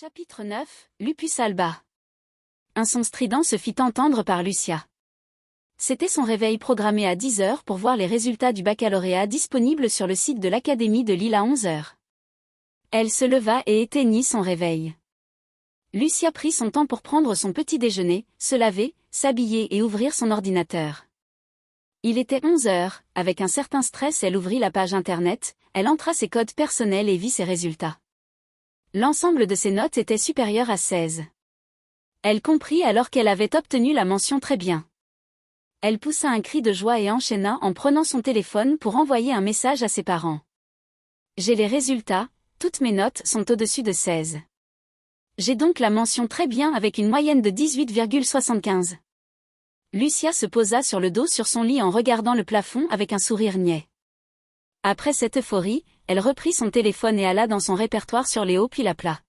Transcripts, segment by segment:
Chapitre 9, Lupus alba. Un son strident se fit entendre par Lucia. C'était son réveil programmé à 10 heures pour voir les résultats du baccalauréat disponibles sur le site de l'Académie de Lille à 11 heures. Elle se leva et éteignit son réveil. Lucia prit son temps pour prendre son petit déjeuner, se laver, s'habiller et ouvrir son ordinateur. Il était 11 heures, avec un certain stress elle ouvrit la page internet, elle entra ses codes personnels et vit ses résultats. L'ensemble de ses notes était supérieur à 16. Elle comprit alors qu'elle avait obtenu la mention très bien. Elle poussa un cri de joie et enchaîna en prenant son téléphone pour envoyer un message à ses parents. J'ai les résultats, toutes mes notes sont au-dessus de 16. J'ai donc la mention très bien avec une moyenne de 18,75. Lucia se posa sur le dos sur son lit en regardant le plafond avec un sourire niais. Après cette euphorie, elle reprit son téléphone et alla dans son répertoire sur les hauts puis la plats.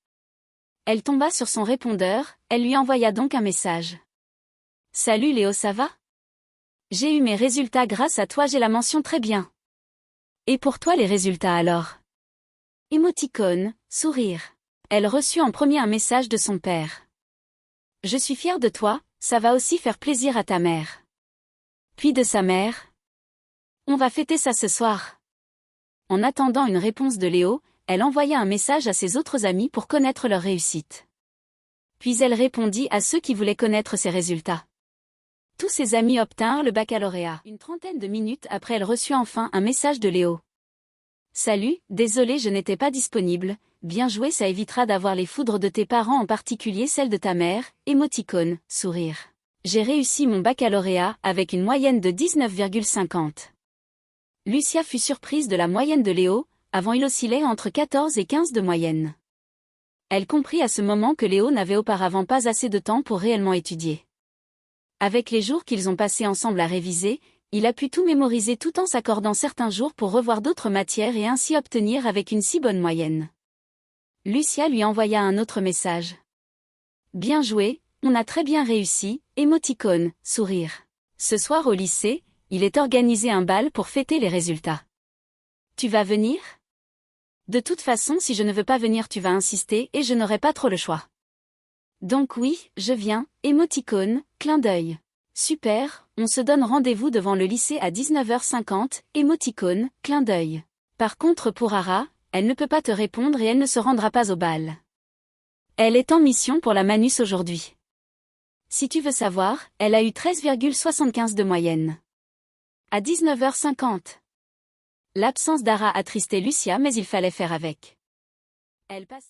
Elle tomba sur son répondeur, elle lui envoya donc un message. « Salut Léo, ça va? J'ai eu mes résultats grâce à toi, j'ai la mention très bien. Et pour toi les résultats alors ?» Émoticône, sourire. Elle reçut en premier un message de son père. « Je suis fière de toi, ça va aussi faire plaisir à ta mère. » Puis de sa mère. « On va fêter ça ce soir. » En attendant une réponse de Léo, elle envoya un message à ses autres amis pour connaître leur réussite. Puis elle répondit à ceux qui voulaient connaître ses résultats. Tous ses amis obtinrent le baccalauréat. Une trentaine de minutes après, elle reçut enfin un message de Léo. « Salut, désolé je n'étais pas disponible, bien joué, ça évitera d'avoir les foudres de tes parents, en particulier celle de ta mère, émoticône, sourire. J'ai réussi mon baccalauréat avec une moyenne de 19,50. » Lucia fut surprise de la moyenne de Léo, avant il oscillait entre 14 et 15 de moyenne. Elle comprit à ce moment que Léo n'avait auparavant pas assez de temps pour réellement étudier. Avec les jours qu'ils ont passés ensemble à réviser, il a pu tout mémoriser tout en s'accordant certains jours pour revoir d'autres matières et ainsi obtenir avec une si bonne moyenne. Lucia lui envoya un autre message. « Bien joué, on a très bien réussi, émoticône, sourire. Ce soir au lycée, il est organisé un bal pour fêter les résultats. Tu vas venir? De toute façon, si je ne veux pas venir, tu vas insister et je n'aurai pas trop le choix. Donc oui, je viens, émoticône, clin d'œil. Super, on se donne rendez-vous devant le lycée à 19h50, émoticône, clin d'œil. Par contre pour Ara, elle ne peut pas te répondre et elle ne se rendra pas au bal. Elle est en mission pour la Manus aujourd'hui. Si tu veux savoir, elle a eu 13,75 de moyenne. À 19h50. L'absence d'Ara attristait Lucia mais il fallait faire avec. Elle passe